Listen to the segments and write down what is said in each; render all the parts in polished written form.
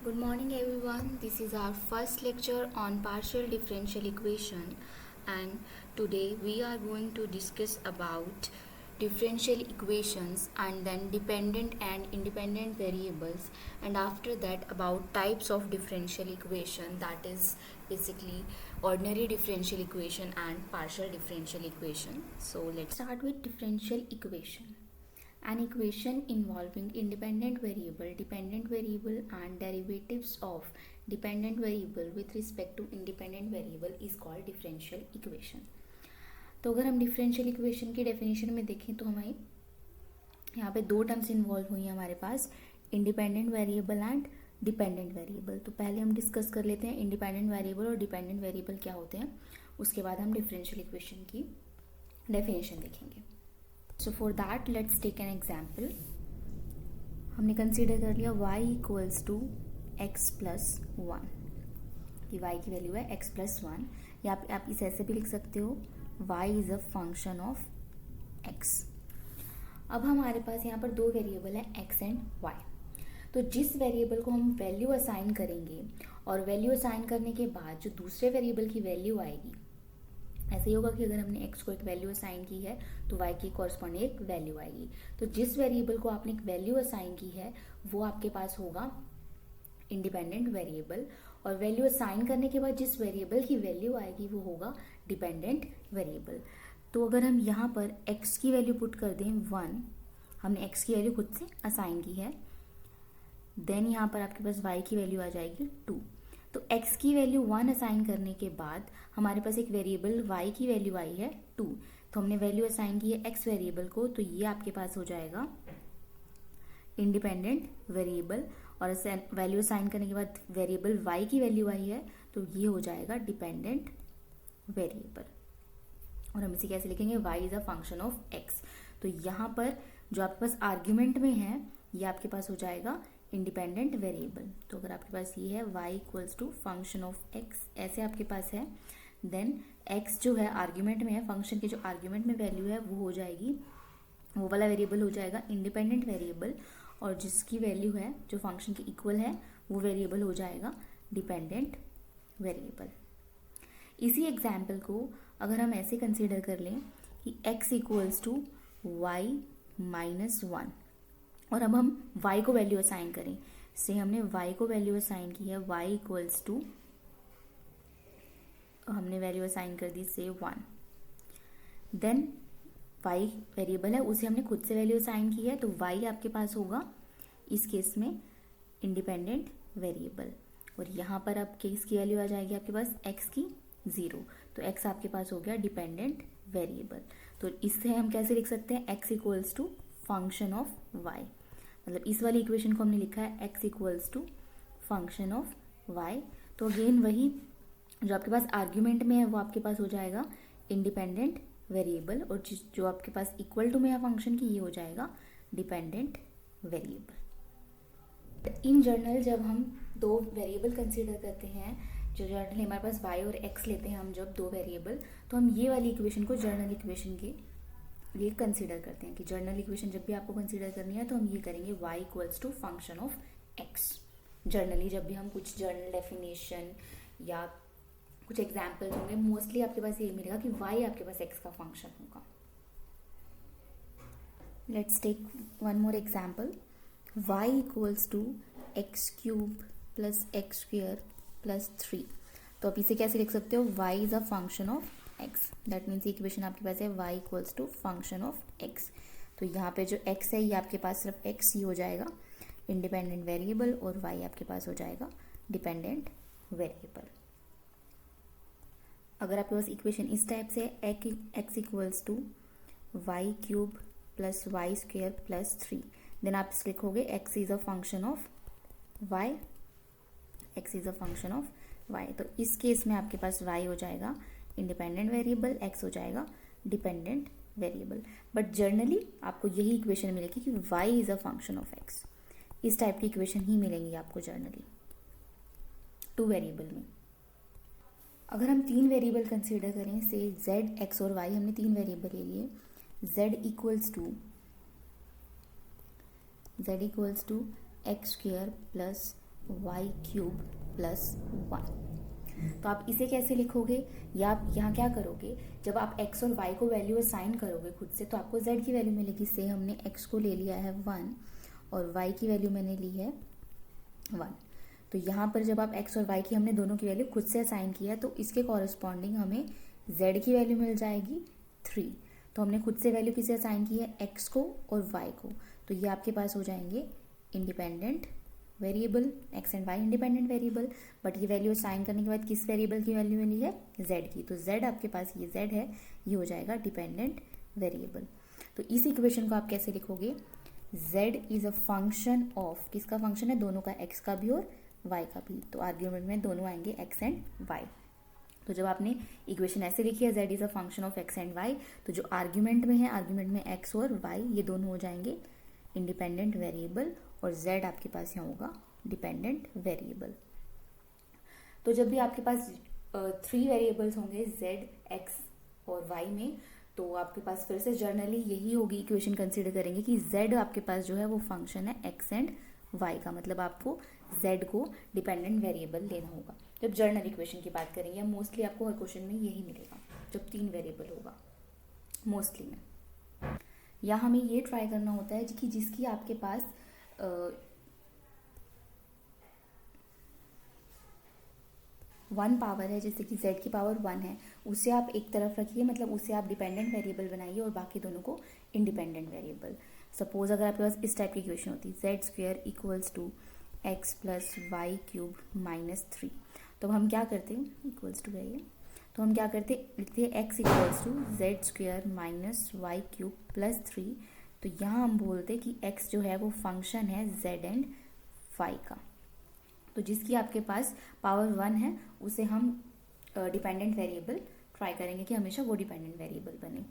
Good morning everyone. This is our first lecture on partial differential equation, and today we are going to discuss about differential equations and then dependent and independent variables, and after that about types of differential equation, that is basically ordinary differential equation and partial differential equation. So let's start with differential equation. An equation involving independent variable and derivatives of dependent variable with respect to independent variable is called differential equation. तो अगर हम differential equation की definition में देखें तो हमारी यहाँ पे दो टर्म्स इन्वॉल्व हुई हैं हमारे पास, independent variable and dependent variable. तो पहले हम डिस्कस कर लेते हैं इंडिपेंडेंट वेरिएबल और डिपेंडेंट वेरिएबल क्या होते हैं, उसके बाद हम डिफरेंशियल इक्वेशन की डेफिनेशन देखेंगे. So for that let's take an example. हमने कंसिडर कर लिया y equals to x plus one, कि y की वैल्यू है x प्लस वन, या आप इसे ऐसे भी लिख सकते हो y is a function of x. अब हमारे पास यहाँ पर दो वेरिएबल है x एंड y. तो जिस वेरिएबल को हम वैल्यू असाइन करेंगे और वैल्यू असाइन करने के बाद जो दूसरे वेरिएबल की वैल्यू आएगी, ऐसे ही होगा कि अगर हमने x को एक वैल्यू असाइन की है तो y की कॉरस्पॉन्डिंग एक वैल्यू आएगी. तो जिस वेरिएबल को आपने एक वैल्यू असाइन की है वो आपके पास होगा इंडिपेंडेंट वेरिएबल, और वैल्यू असाइन करने के बाद जिस वेरिएबल की वैल्यू आएगी वो होगा डिपेंडेंट वेरिएबल. तो अगर हम यहाँ पर x की वैल्यू पुट कर दें 1, हमने x की वैल्यू खुद से असाइन की है, देन यहाँ पर आपके पास y की वैल्यू आ जाएगी 2. तो x की वैल्यू 1 असाइन करने के बाद हमारे पास एक वेरिएबल y की वैल्यू आई है 2. तो हमने वैल्यू असाइन की है x वेरिएबल को, तो ये आपके पास हो जाएगा इंडिपेंडेंट वेरिएबल, और वैल्यू असाइन करने के बाद वेरिएबल y की वैल्यू आई है तो ये हो जाएगा डिपेंडेंट वेरिएबल. और हम इसे कैसे लिखेंगे, y is a function of x. तो यहाँ पर जो आपके पास आर्ग्यूमेंट में है ये आपके पास हो जाएगा इंडिपेंडेंट वेरिएबल. तो अगर आपके पास ये है y equals to function of x, ऐसे आपके पास है, देन x जो है आर्ग्यूमेंट में है, फंक्शन की जो आर्ग्यूमेंट में वैल्यू है वो हो जाएगी, वो वाला वेरिएबल हो जाएगा इंडिपेंडेंट वेरिएबल, और जिसकी वैल्यू है जो फंक्शन की इक्वल है वो वेरिएबल हो जाएगा डिपेंडेंट वेरिएबल. इसी एग्जाम्पल को अगर हम ऐसे कंसिडर कर लें कि x equals to Y minus one, और अब हम y को वैल्यू असाइन करें, से हमने y को वैल्यू असाइन की है y इक्वल्स टू, हमने वैल्यू असाइन कर दी से 1. देन y वेरिएबल है उसे हमने खुद से वैल्यू असाइन की है, तो y आपके पास होगा इस केस में इंडिपेंडेंट वेरिएबल, और यहाँ पर अब केस की वैल्यू आ जाएगी आपके पास x की 0. तो x आपके पास हो गया डिपेंडेंट वेरिएबल. तो इससे हम कैसे लिख सकते हैं, x equals to function of y, मतलब इस वाली इक्वेशन को हमने लिखा है x equals to function of y. तो अगेन वही जो आपके पास आर्ग्यूमेंट में है वो आपके पास हो जाएगा इंडिपेंडेंट वेरिएबल, और जो आपके पास इक्वल टू में है फंक्शन की ये हो जाएगा डिपेंडेंट वेरिएबल. इन जनरल जब हम दो वेरिएबल कंसीडर करते हैं, जो जनरली हमारे पास y और x लेते हैं हम जब दो वेरिएबल, तो हम ये वाली इक्वेशन को जर्नल इक्वेशन के लिए कंसीडर करते हैं कि जर्नल इक्वेशन जब भी आपको कंसीडर करनी है तो हम ये करेंगे y equals to function of x. Generally जब भी हम कुछ जर्नल डेफिनेशन या कुछ एग्जाम्पल्स होंगे, मोस्टली आपके पास ये मिलेगा कि y आपके पास x का फंक्शन होगा. Let's take one more example. y equals to x cube plus x square plus 3. तो आप इसे कैसे लिख सकते हो, y is a function of x. That means equation आपके पास है y equals to function of x. तो यहाँ पे जो x है ये आपके पास सिर्फ x ही हो जाएगा इंडिपेंडेंट वेरिएबल, और y आपके पास हो जाएगा डिपेंडेंट वेरिएबल. अगर आपके पास इक्वेशन इस टाइप से x equals to y cube plus y square plus 3, then आप इस लिखोगे x is a function of y, x is a function of y. तो इस केस में आपके पास y हो जाएगा इंडिपेंडेंट वेरिएबल, x हो जाएगा डिपेंडेंट वेरिएबल. बट जर्नली आपको यही इक्वेशन मिलेगी कि y is a function of x. इस टाइप की इक्वेशन ही मिलेंगी आपको जर्नली टू वेरिएबल में. अगर हम तीन वेरिएबल कंसीडर करें, से z, x और y, हमने तीन वेरिएबल ले लिए. z equals to x square plus y cube plus 1। तो आप इसे कैसे लिखोगे, या आप यहाँ क्या करोगे, जब आप x और y को वैल्यू असाइन करोगे खुद से तो आपको z की वैल्यू मिलेगी। से हमने x को ले लिया है 1 और y की वैल्यू मैंने ली है 1। तो यहाँ पर जब आप x और y की हमने दोनों की वैल्यू खुद से असाइन किया तो इसके कॉरस्पॉन्डिंग हमें z की वैल्यू मिल जाएगी 3। तो हमने खुद से वैल्यू किसे असाइन की है, x को और y को। तो ये आपके पास हो जाएंगे independent variable, x and y independent variable. But ये वैल्यू असाइन करने के बाद किस वेरिएबल की वैल्यू मिली है, z की। तो z आपके पास ये z है, ये हो जाएगा डिपेंडेंट वेरिएबल। तो इस इक्वेशन को आप कैसे लिखोगे, z is a function of, किसका फंक्शन है, दोनों का, x का भी और y का भी। तो आर्ग्यूमेंट में दोनों आएंगे x एंड y। तो जब आपने इक्वेशन ऐसे लिखी है z is a function of x and y, तो जो आर्ग्यूमेंट में है, आर्ग्यूमेंट में x और y ये दोनों हो जाएंगे इंडिपेंडेंट वेरिएबल और z आपके पास यहाँ होगा डिपेंडेंट वेरिएबल। तो जब भी आपके पास 3 वेरिएबल्स होंगे z, x और y में, तो आपके पास फिर से जर्नली यही होगी इक्वेशन कंसिडर करेंगे कि z आपके पास जो है वो फंक्शन है x एंड y का, मतलब आपको z को डिपेंडेंट वेरिएबल लेना होगा जब जर्नल इक्वेशन की बात करेंगे। मोस्टली आपको हर क्वेश्चन में यही मिलेगा जब 3 वेरिएबल होगा मोस्टली में। या हमें ये ट्राई करना होता है कि जिसकी आपके पास 1 पावर है, जैसे कि z की पावर 1 है, उसे आप एक तरफ रखिए, मतलब उसे आप डिपेंडेंट वेरिएबल बनाइए और बाकी दोनों को इंडिपेंडेंट वेरिएबल। सपोज अगर आपके पास इस टाइप की इक्वेशन होती, z square equals to x plus y cube minus 3, तो हम क्या करते हैं, इक्वल्स टू है ये, तो हम क्या करते, लिखते हैं x equals to z square minus y cube plus 3। तो यहाँ हम बोलते हैं कि x जो है वो फंक्शन है z एंड y का। तो जिसकी आपके पास पावर 1 है उसे हम डिपेंडेंट वेरिएबल ट्राई करेंगे कि हमेशा वो डिपेंडेंट वेरिएबल बने।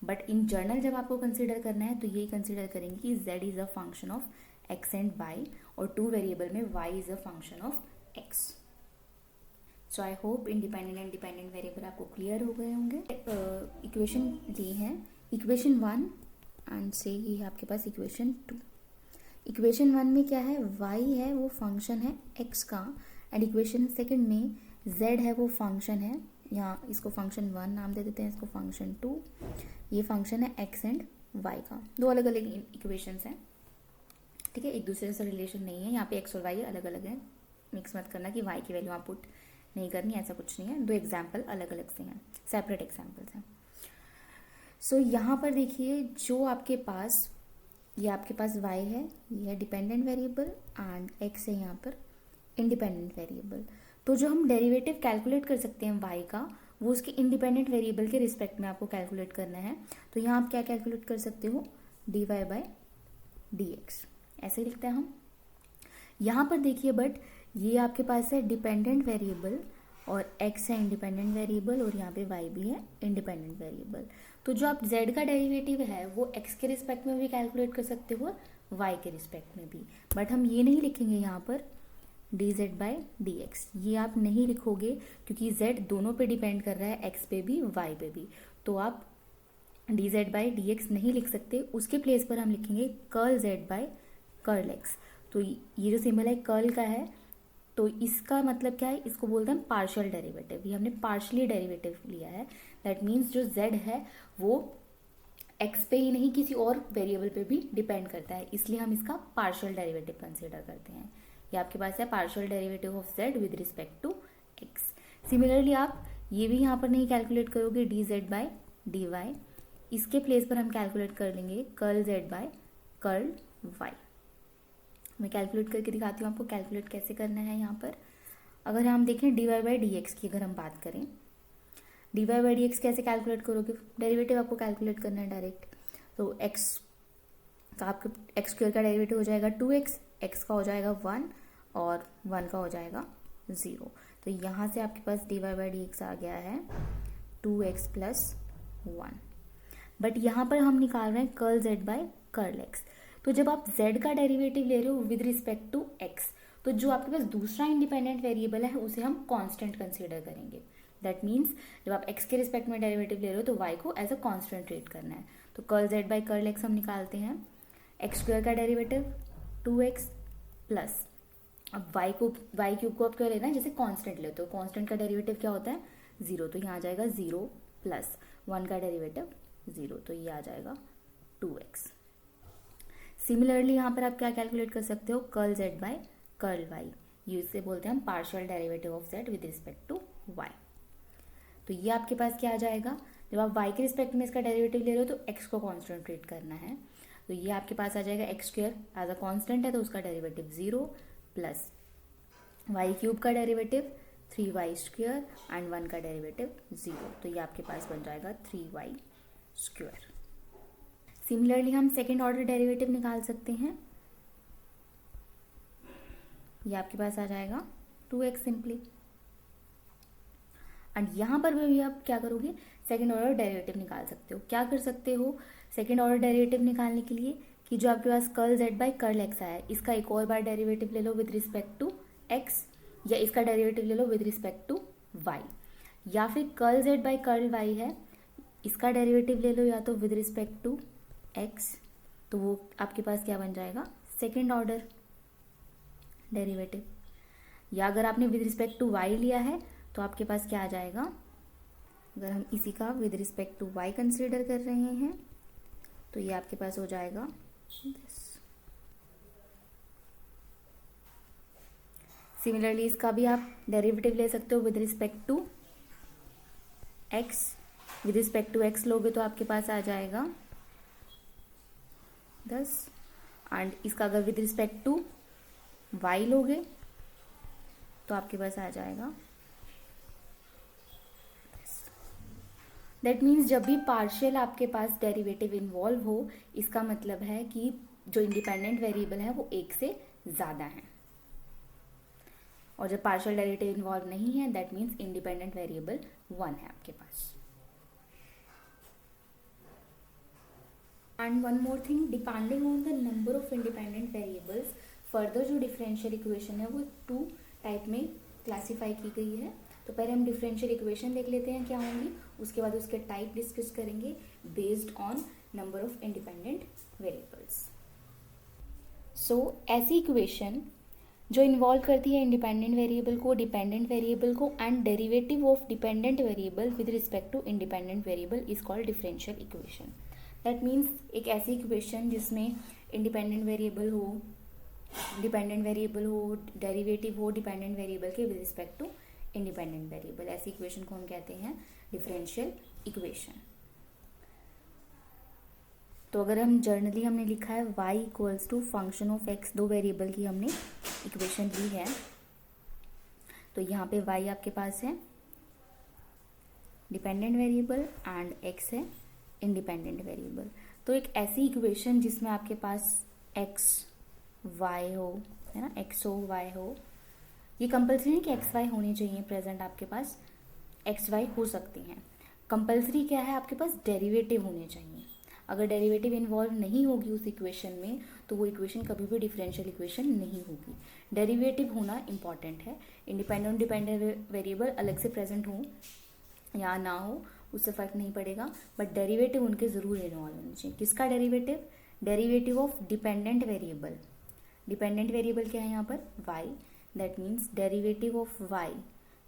बट इन जनरल जब आपको कंसीडर करना है तो यही कंसीडर करेंगे कि z is a function of x and y और 2 वेरिएबल में y is a function of x। So I hope independent and dependent variable आपको क्लियर हो गए होंगे। इक्वेशन ली है, इक्वेशन 1 एंड से ये है आपके पास इक्वेशन 2। इक्वेशन 1 में क्या है, y है वो फंक्शन है x का, एंड इक्वेशन सेकंड में z है वो फंक्शन है, यहाँ इसको फंक्शन 1 नाम दे देते हैं, इसको फंक्शन 2, ये फंक्शन है x एंड y का। दो अलग अलग इक्वेशंस हैं, ठीक है, एक दूसरे से रिलेशन नहीं है। यहाँ पे x और y अलग अलग है, मिक्स मत करना कि y की वैल्यू आप पुट नहीं करनी, ऐसा कुछ नहीं है। दो एग्जाम्पल अलग अलग से हैं, सेपरेट एग्जाम्पल्स हैं। सो यहाँ पर देखिए जो आपके पास, ये आपके पास y है, ये है डिपेंडेंट वेरिएबल एंड x है यहाँ पर इंडिपेंडेंट वेरिएबल। तो जो हम डेरिवेटिव कैलकुलेट कर सकते हैं y का, वो उसके इंडिपेंडेंट वेरिएबल के रिस्पेक्ट में आपको कैलकुलेट करना है। तो यहाँ आप क्या कैलकुलेट कर सकते हो, dy बाई dx, ऐसे लिखते हैं हम। यहाँ पर देखिए बट ये आपके पास है डिपेंडेंट वेरिएबल और x है इंडिपेंडेंट वेरिएबल और यहाँ पे y भी है इंडिपेंडेंट वेरिएबल। तो जो आप z का डेरिवेटिव है वो x के रिस्पेक्ट में भी कैलकुलेट कर सकते हो y के रिस्पेक्ट में भी, बट हम ये नहीं लिखेंगे यहाँ पर dz बाई dx, ये आप नहीं लिखोगे क्योंकि z दोनों पे डिपेंड कर रहा है, x पे भी y पे भी। तो आप dz बाई dx नहीं लिख सकते, उसके प्लेस पर हम लिखेंगे curl z by curl x। तो ये जो सिंबल है कर्ल का है, तो इसका मतलब क्या है, इसको बोलते हैं पार्शियल डेरिवेटिव। ये हमने पार्शियली डेरिवेटिव लिया है, दैट मीन्स जो z है वो x पे ही नहीं किसी और वेरिएबल पे भी डिपेंड करता है, इसलिए हम इसका पार्शियल डेरिवेटिव कंसीडर करते हैं। ये आपके पास है partial derivative of z with respect to x। Similarly आप ये भी यहाँ पर नहीं कैलकुलेट करोगे dz बाय dy, इसके प्लेस पर हम कैलकुलेट कर लेंगे curl z by curl y। मैं कैलकुलेट करके दिखाती हूँ आपको कैलकुलेट कैसे करना है। यहाँ पर अगर हम देखें dy बाई dx की अगर हम बात करें, dy बाई dx कैसे कैलकुलेट करोगे, डेरिवेटिव आपको कैलकुलेट करना है डायरेक्ट। तो x का आपका एक्स स्क्वायर का डेरिवेटिव हो जाएगा 2x, x का हो जाएगा 1 और 1 का हो जाएगा 0। तो यहाँ से आपके पास dy बाई dx आ गया है 2x प्लस 1। बट यहाँ पर हम निकाल रहे हैं curl z by curl x। तो जब आप z का डेरिवेटिव ले रहे हो विद रिस्पेक्ट टू x, तो जो आपके पास दूसरा इंडिपेंडेंट वेरिएबल है उसे हम कांस्टेंट कंसीडर करेंगे। दैट मीन्स जब आप x के रिस्पेक्ट में डेरिवेटिव ले रहे हो तो y को एज अ कांस्टेंट ट्रीट करना है। तो curl z by curl x हम निकालते हैं, एक्स स्क्वायर का डेरिवेटिव 2x प्लस अब वाई क्यूब को आप क्या लेना है, जैसे कांस्टेंट लेते हो, कांस्टेंट का डेरिवेटिव क्या होता है 0, तो यहाँ आ जाएगा 0 प्लस 1 का डेरिवेटिव 0, तो ये आ जाएगा 2x। सिमिलरली यहाँ पर आप क्या कैलकुलेट कर सकते हो, curl z by curl y, ये इससे बोलते हैं हम partial derivative of z with respect to y। तो ये आपके पास क्या आ जाएगा, जब आप y के रिस्पेक्ट में इसका डेरिवेटिव ले रहे हो तो x को कांस्टेंट ट्रीट करना है, तो ये आपके पास आ जाएगा x square, as a constant है तो उसका डेरिवेटिव 0 प्लस y क्यूब का डेरिवेटिव 3y स्क्वायर एंड 1 का डेरिवेटिव 0, तो ये आपके पास बन जाएगा 3y स्क्वायर। सिमिलरली हम सेकेंड ऑर्डर डेरिवेटिव निकाल सकते हैं, ये आपके पास आ जाएगा 2x सिंपली। एंड यहाँ पर भी आप क्या करोगे, सेकेंड ऑर्डर डेरिवेटिव निकाल सकते हो। क्या कर सकते हो सेकेंड ऑर्डर डेरिवेटिव निकालने के लिए, कि जो आपके पास curl z by curl x आया है, इसका एक और बार डेरिवेटिव ले लो विद रिस्पेक्ट टू x, या इसका डेरिवेटिव ले लो विद रिस्पेक्ट टू y, या फिर curl z by curl y है, इसका डेरिवेटिव ले लो या तो विद रिस्पेक्ट टू x, तो वो आपके पास क्या बन जाएगा, सेकेंड ऑर्डर डेरिवेटिव। या अगर आपने विद रिस्पेक्ट टू y लिया है तो आपके पास क्या आ जाएगा, अगर हम इसी का with respect to y consider कर रहे हैं तो ये आपके पास हो जाएगा दिस। सिमिलरली इसका भी आप डेरिवेटिव ले सकते हो with respect to x, with respect to x लोगे तो आपके पास आ जाएगा 10, एंड इसका अगर विद रिस्पेक्ट टू y लोगे तो आपके पास आ जाएगा। दैट मीन्स जब भी पार्शियल आपके पास डेरिवेटिव इन्वॉल्व हो, इसका मतलब है कि जो इंडिपेंडेंट वेरिएबल है वो एक से ज़्यादा है, और जब पार्शियल डेरिवेटिव इन्वॉल्व नहीं है दैट मीन्स इंडिपेंडेंट वेरिएबल 1 है आपके पास। And one more thing, depending on the number of independent variables, further जो डिफरेंशियल इक्वेशन है वो 2 टाइप में क्लासीफाई की गई है। तो पहले हम डिफरेंशियल इक्वेशन देख लेते हैं क्या होंगी, उसके बाद उसके टाइप डिस्कस करेंगे based on number of independent variables. So ऐसी इक्वेशन जो इन्वॉल्व करती है इंडिपेंडेंट वेरिएबल को, डिपेंडेंट वेरिएबल को and derivative of dependent variable with respect to independent variable is called differential equation. That means एक ऐसी equation जिसमें इंडिपेंडेंट वेरिएबल हो, डिपेंडेंट वेरिएबल हो, डेरिवेटिव हो डिपेंडेंट वेरिएबल के with respect to independent variable, ऐसी equation को हम कहते हैं डिफरेंशियल इक्वेशन। तो अगर हम जर्नली हमने लिखा है y equals to function of x, 2 variable की हमने इक्वेशन ली है, तो यहाँ पे y आपके पास है डिपेंडेंट वेरिएबल एंड x है इंडिपेंडेंट वेरिएबल। तो एक ऐसी इक्वेशन जिसमें आपके पास x y हो, है ना, x हो y हो, ये कंपल्सरी नहीं कि एक्स वाई होनी चाहिए प्रेजेंट, आपके पास एक्स वाई हो सकती हैं। कंपल्सरी क्या है, आपके पास डेरिवेटिव होने चाहिए। अगर डेरिवेटिव इन्वॉल्व नहीं होगी उस इक्वेशन में तो वो इक्वेशन कभी भी डिफरेंशियल इक्वेशन नहीं होगी। डेरिवेटिव होना इंपॉर्टेंट है। इंडिपेंडेंट डिपेंडेंट वेरिएबल अलग से प्रेजेंट हो या ना हो उससे फ़र्क नहीं पड़ेगा, बट डेरिवेटिव उनके ज़रूर इन्वॉल्व होने चाहिए। किसका derivative, derivative of dependent variable. Dependent variable क्या है यहाँ पर, y, that means derivative of y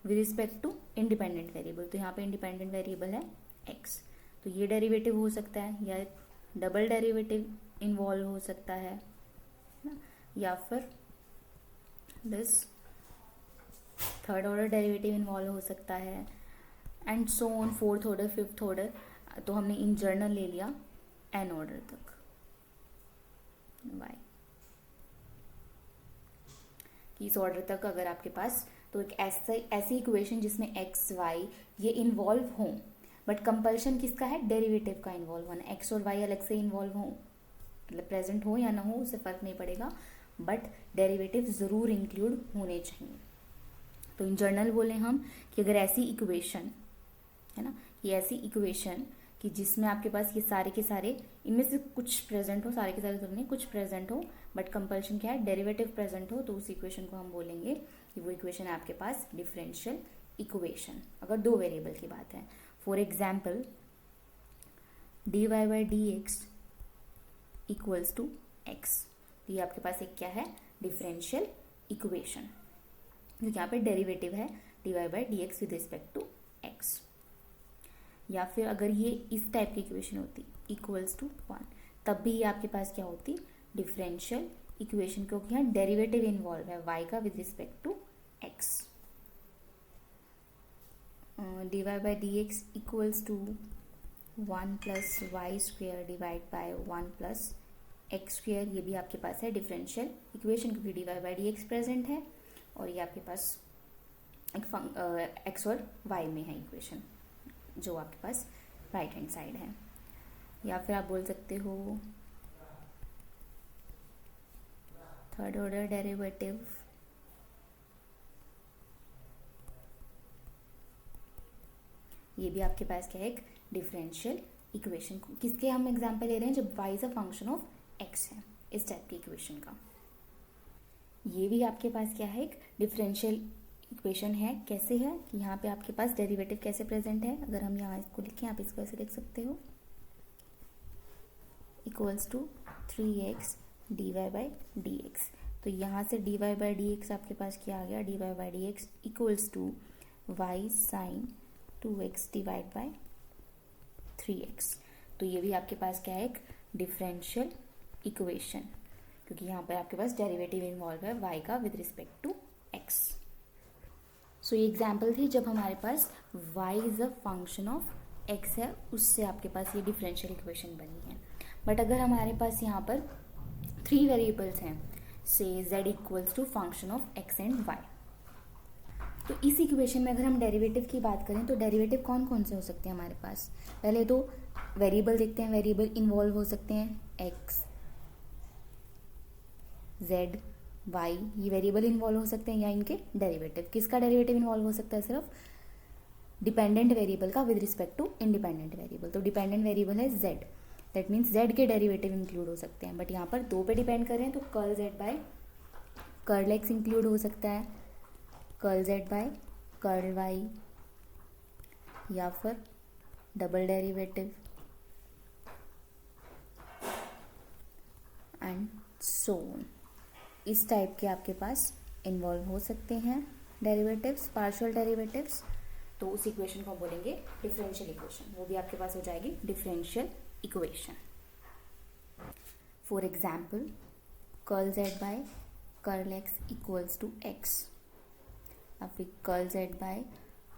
with respect to independent variable. तो यहाँ पे इंडिपेंडेंट वेरिएबल है x, तो ये डेरिवेटिव हो सकता है, या डबल डेरिवेटिव इन्वॉल्व हो सकता है ना, या फिर this third order derivative involve हो सकता है, and so on, fourth order, fifth order. तो हमने इन जनरल ले लिया n ऑर्डर तक y, इस ऑर्डर तक अगर आपके पास, तो एक ऐसी इक्वेशन जिसमें x y ये इन्वॉल्व हों, बट कंपल्शन किसका है, डेरिवेटिव का इन्वॉल्व होना। x और y अलग से इन्वॉल्व हों, मतलब प्रेजेंट हो या ना हो उससे फ़र्क नहीं पड़ेगा, बट डेरिवेटिव ज़रूर इंक्लूड होने चाहिए। तो इन जनरल बोले हम कि अगर ऐसी इक्वेशन है ना, ये ऐसी इक्वेशन कि जिसमें आपके पास ये सारे के सारे, इनमें से कुछ प्रेजेंट हो, सारे के सारे तो नहीं, कुछ प्रेजेंट हो, बट कंपल्शन क्या है, डेरिवेटिव प्रेजेंट हो, तो उस इक्वेशन को हम बोलेंगे कि वो इक्वेशन है आपके पास डिफरेंशियल इक्वेशन, अगर 2 वेरिएबल की बात है। For example dy by d x equals to x, तो ये आपके पास एक क्या है, डिफरेंशियल इक्वेशन, क्योंकि यहाँ पे डेरिवेटिव है dy by d x with respect to x। या फिर अगर ये इस टाइप की इक्वेशन होती इक्वल्स टू 1, तब भी ये आपके पास क्या होती डिफरेंशियल इक्वेशन, क्योंकि यहाँ डेरिवेटिव इन्वॉल्व है y का with respect to x। dy by d x equals to 1 plus y square divide by 1 plus x square, ये भी आपके पास है डिफरेंशियल इक्वेशन, क्योंकि d y by d x present है और ये आपके पास एक एक्स और वाई में है इक्वेशन जो आपके पास राइट हैंड साइड है। या फिर आप बोल सकते हो थर्ड ऑर्डर डेरिवेटिव, ये भी आपके पास क्या है एक डिफरेंशियल इक्वेशन। किसके हम एग्जांपल ले रहे हैं, जब y is a function of x है, इस टाइप की इक्वेशन का। ये भी आपके पास क्या है एक डिफरेंशियल इक्वेशन है। कैसे है कि यहाँ पे आपके पास डेरिवेटिव कैसे प्रेजेंट है, अगर हम यहाँ इसको लिखें आप इसको ऐसे लिख सकते हो equals to 3x dy by d x. तो यहाँ से dy बाई डी एक्स आपके पास क्या आ गया, dy by d x equals to y sine 2x divide by 3x। तो ये भी आपके पास क्या है एक डिफरेंशियल इक्वेशन, क्योंकि यहाँ पर आपके पास डेरिवेटिव इन्वॉल्व है y का विद रिस्पेक्ट टू x। सो ये एग्जाम्पल थी जब हमारे पास y is a function of x है, उससे आपके पास ये डिफरेंशियल इक्वेशन बनी है। बट अगर हमारे पास यहाँ पर 3 वेरिएबल्स हैं, से z equals to function of x and y, तो इस इक्वेशन में अगर हम डेरिवेटिव की बात करें तो डेरिवेटिव कौन कौन से हो सकते हैं हमारे पास। पहले तो वेरिएबल देखते हैं, वेरिएबल इन्वॉल्व हो सकते हैं x, z, y, ये वेरिएबल इन्वॉल्व हो सकते हैं, या इनके डेरिवेटिव। किसका डेरिवेटिव इन्वॉल्व हो सकता है, सिर्फ डिपेंडेंट वेरिएबल का with respect to independent variable. तो डिपेंडेंट वेरिएबल है z, दैट मीन्स z के डेरिवेटिव इंक्लूड हो सकते हैं। बट यहाँ पर 2 पे डिपेंड कर रहे हैं, तो curl z by curl x include हो सकता है, curl z by curl y, या फिर double derivative and so on. इस टाइप के आपके पास इन्वॉल्व हो सकते हैं डेरिवेटिव्स, पार्शियल डेरिवेटिव्स। तो उस इक्वेशन को बोलेंगे डिफरेंशियल इक्वेशन, वो भी आपके पास हो जाएगी differential equation. For example curl z by curl x equals to x, या फिर curl z by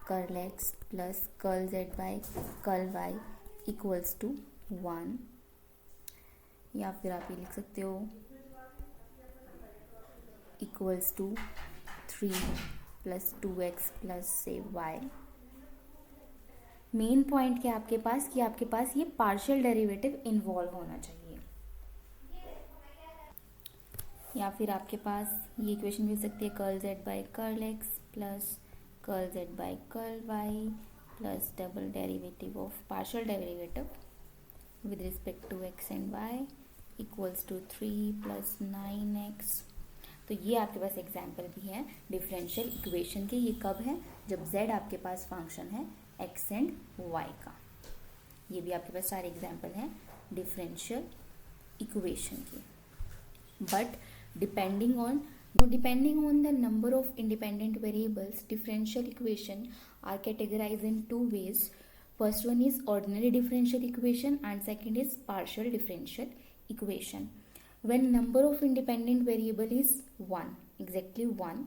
curl x plus curl z by curl y equals to 1, या फिर आप ये लिख सकते हो equals to 3 plus 2x plus से y। मेन पॉइंट क्या आपके पास कि आपके पास ये पार्शियल डेरिवेटिव इन्वॉल्व होना चाहिए। या फिर आपके पास ये इक्वेशन मिल सकती है curl z by curl x plus curl z by curl y plus double derivative of partial derivative with respect to x and y equals to 3 plus 9x। तो ये आपके पास एग्जाम्पल भी है डिफरेंशियल इक्वेशन के। ये कब है, जब z आपके पास फंक्शन है x एंड y का। ये भी आपके पास सारे एग्जाम्पल हैं डिफरेंशियल इक्वेशन के। But depending on the number of independent variables, differential equation are categorized in 2 ways. First one is ordinary differential equation and second is partial differential equation. When number of independent variable is 1, exactly 1,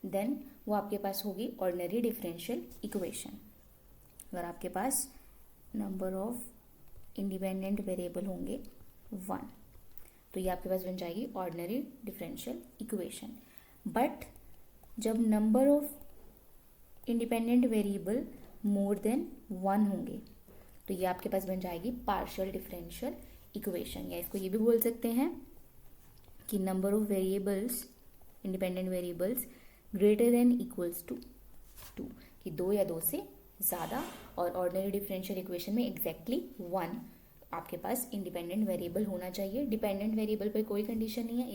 then वो आपके पास होगी ordinary differential equation। अगर आपके पास number of independent variable होंगे 1, तो ये आपके पास बन जाएगी ऑर्डिनरी डिफरेंशियल इक्वेशन। बट जब number of independent variable more than 1 होंगे तो ये आपके पास बन जाएगी पार्शियल डिफरेंशियल इक्वेशन। या इसको ये भी बोल सकते हैं कि number of variables, independent variables greater than equals to 2, कि 2 या 2 से ज़्यादा। और ऑर्डिनरी डिफरेंशियल इक्वेशन में एग्जैक्टली 1 आपके पास इंडिपेंडेंट वेरिएबल होना चाहिए। डिपेंडेंट वेरिएबल पर कोई कंडीशन नहीं है,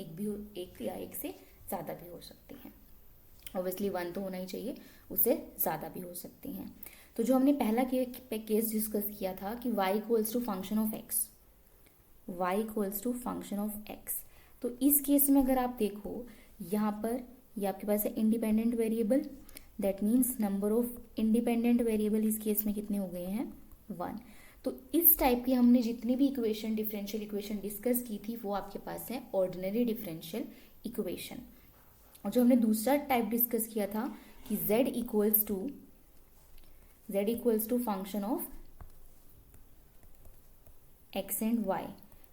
एक या एक से ज़्यादा भी हो सकती हैं। ऑब्वियसली 1 तो होना ही चाहिए, उससे ज़्यादा भी हो सकती हैं। तो जो हमने पहला केस डिस्कस किया था कि y equals to function of x, y equals to function of x, तो इस केस में अगर आप देखो यहाँ पर ये आपके पास है independent variable, that means number of independent variable इस केस में कितने हो गए हैं, 1। तो इस टाइप की हमने जितनी भी इक्वेशन, डिफरेंशियल इक्वेशन डिस्कस की थी वो आपके पास है ऑर्डिनरी डिफरेंशियल इक्वेशन। और जो हमने दूसरा टाइप डिस्कस किया था कि z equals to function of x and y,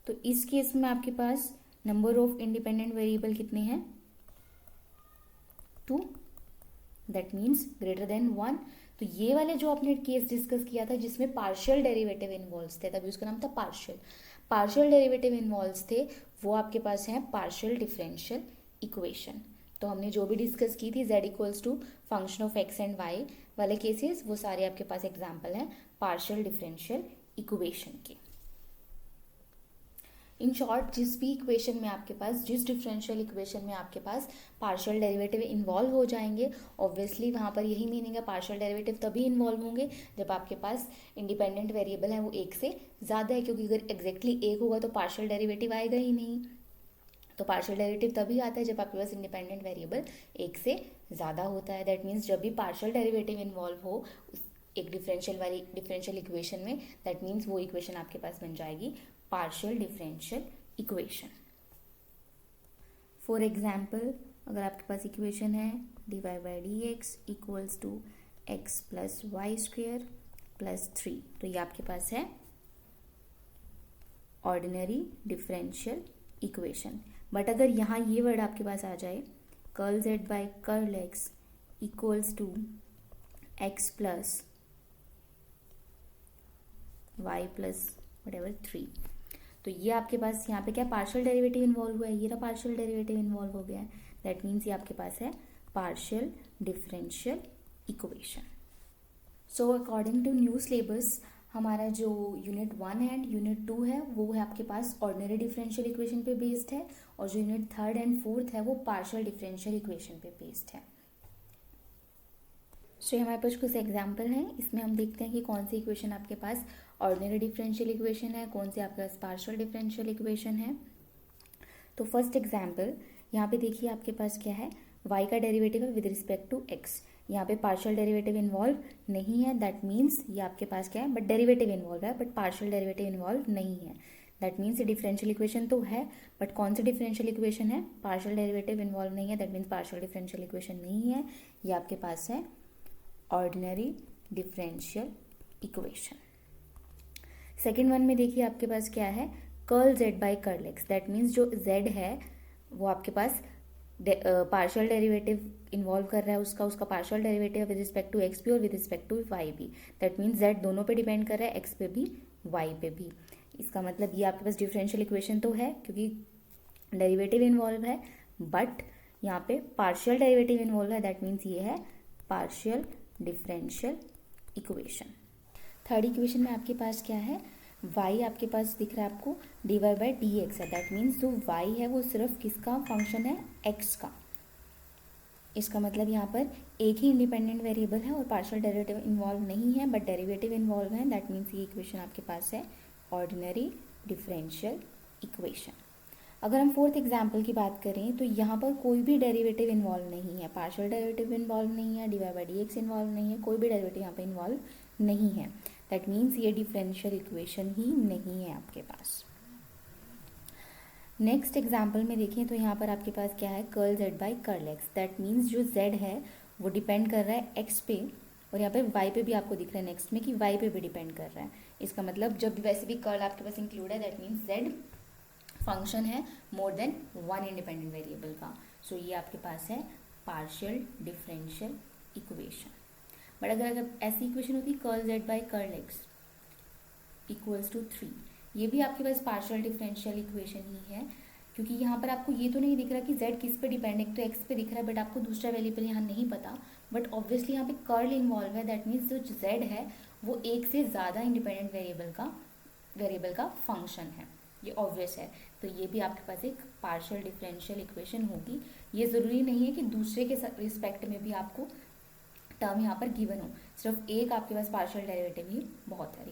तो इस केस में आपके पास नंबर ऑफ इंडिपेंडेंट वेरिएबल कितने हैं, 2, दैट मीन्स ग्रेटर देन 1। तो ये वाले जो आपने केस डिस्कस किया था जिसमें पार्शियल डेरिवेटिव इन्वॉल्व थे, तभी उसका नाम था पार्शियल डेरिवेटिव इन्वॉल्व थे, वो आपके पास है पार्शियल डिफरेंशियल इक्वेशन। तो हमने जो भी डिस्कस की थी z equals to function of x and y वाले केसेस, वो सारे आपके पास एग्जाम्पल हैं पार्शियल डिफरेंशियल इक्वेशन के। इन शॉर्ट, जिस भी इक्वेशन में आपके पास, जिस डिफरेंशियल इक्वेशन में आपके पास पार्शियल डेरिवेटिव इन्वॉल्व हो जाएंगे, ऑब्वियसली वहाँ पर यही मीनिंग है पार्शियल डेरिवेटिव तभी इन्वॉल्व होंगे जब आपके पास इंडिपेंडेंट वेरिएबल है वो एक से ज़्यादा है, क्योंकि अगर एग्जैक्टली एक होगा तो पार्शियल डेरिवेटिव आएगा ही नहीं। तो पार्शियल डेरिवेटिव तभी आता है जब आपके पास इंडिपेंडेंट वेरिएबल एक से ज़्यादा होता है। दैट मीन्स जब भी पार्शियल डेरिवेटिव इन्वॉल्व हो एक डिफरेंशियल इक्वेशन में, दैट मीन्स वो इक्वेशन आपके पास बन जाएगी partial differential equation. For example, अगर आपके पास इक्वेशन है dy/dx equals to x plus y square plus 3, तो ये आपके पास है ऑर्डिनरी डिफरेंशियल इक्वेशन। बट अगर यहाँ ये वर्ड आपके पास आ जाए curl z by curl x equals to x plus y plus whatever 3, तो ये आपके पास यहाँ पे क्या पार्शियल डेरिवेटिव इन्वॉल्व हुआ है, ये रहा पार्शियल डेरिवेटिव इन्वॉल्व हो गया है। दैट मीन्स ये आपके पास है partial differential equation. So according to new syllabus हमारा जो यूनिट 1 एंड यूनिट 2 है वो है आपके पास ऑर्डिनरी डिफरेंशियल इक्वेशन पे बेस्ड है, और जो यूनिट 3 एंड 4 है वो पार्शियल डिफरेंशियल इक्वेशन पे बेस्ड है। सो हमारे पास कुछ एग्जाम्पल हैं, इसमें हम देखते हैं कि कौन सी इक्वेशन आपके पास ऑर्डिनरी डिफरेंशियल इक्वेशन है, कौन सी आपके पास पार्शियल डिफरेंशियल इक्वेशन है। तो फर्स्ट एग्जाम्पल यहाँ पे देखिए आपके पास क्या है, y का डेरिवेटिव है विद रिस्पेक्ट टू x, यहाँ पे पार्शियल डेरिवेटिव इन्वॉल्व नहीं है, दैट मीन्स ये आपके पास क्या है, बट डेरिवेटिव इन्वॉल्व है बट पार्शियल डेरिवेटिव इन्वॉल्व नहीं है। दैट मीन्स ये डिफरेंशियल इक्वेशन तो है, बट कौन सी डिफरेंशियल इक्वेशन है, पार्शियल डेरिवेटिव इन्वॉल्व नहीं है, that means partial differential equation नहीं है। ये आपके पास है ordinary differential equation. Second one में देखिए आपके पास क्या है, curl z by curl x, that means जो z है वो आपके पास पार्शियल डेरिवेटिव इन्वॉल्व कर रहा है, उसका partial derivative with respect to x भी और विद रिस्पेक्ट टू y भी। दैट मीन्स z दोनों पे डिपेंड कर रहा है, x पे भी y पे भी। इसका मतलब ये आपके पास डिफरेंशियल इक्वेशन तो है क्योंकि डेरिवेटिव इन्वॉल्व है, बट यहाँ पे पार्शियल डेरिवेटिव इन्वॉल्व है, दैट मीन्स ये है partial differential equation. Third equation में आपके पास क्या है, y आपके पास दिख रहा है आपको dy/dx है, दैट मीन्स जो y है वो सिर्फ किसका फंक्शन है, x का। इसका मतलब यहाँ पर एक ही इंडिपेंडेंट वेरिएबल है और पार्शियल डेरिवेटिव इन्वॉल्व नहीं है बट डेरिवेटिव इन्वॉल्व है, दैट मीन्स ये इक्वेशन आपके पास है ऑर्डिनरी डिफरेंशियल इक्वेशन। अगर हम फोर्थ एग्जाम्पल की बात करें तो यहाँ पर कोई भी डेरिवेटिव इन्वॉल्व नहीं है, पार्शियल डेरिवेटिव इन्वॉल्व नहीं है, dy/dx इन्वॉल्व नहीं है, कोई भी डेरिवेटिव यहाँ पर इन्वॉल्व नहीं है, दैट मीन्स ये डिफरेंशियल इक्वेशन ही नहीं है आपके पास। नेक्स्ट एग्जाम्पल में देखें तो यहाँ पर आपके पास क्या है, curl z by curl x, that means जो z है वो डिपेंड कर रहा है x पे, और यहाँ पे y पे भी आपको दिख रहा है नेक्स्ट में कि y पे भी डिपेंड कर रहा है। इसका मतलब जब वैसे भी कर्ल आपके पास इंक्लूड है, दैट मीन्स z फंक्शन है more than one independent variable का। सो ये आपके पास है पार्शियल डिफरेंशियल इक्वेशन। बट अगर ऐसी इक्वेशन होती curl z by curl x equals to 3, ये भी आपके पास पार्शियल डिफरेंशियल इक्वेशन ही है, क्योंकि यहाँ पर आपको ये तो नहीं दिख रहा कि z किस पे डिपेंड है, एक तो x पे दिख रहा है बट आपको दूसरा वेरिएबल यहाँ नहीं पता, बट ऑब्वियसली यहाँ पे कर्ल इन्वॉल्व है, दैट मीन्स जो z है वो एक से ज़्यादा इंडिपेंडेंट वेरिएबल का फंक्शन है, ये ऑब्वियस है। तो ये भी आपके पास एक पार्शियल डिफरेंशियल इक्वेशन होगी। ये ज़रूरी नहीं है कि दूसरे के रिस्पेक्ट में भी आपको टर्म यहाँ पर गिवन हो, सिर्फ एक आपके पास पार्शियल डेरिवेटिव ही बहुत है।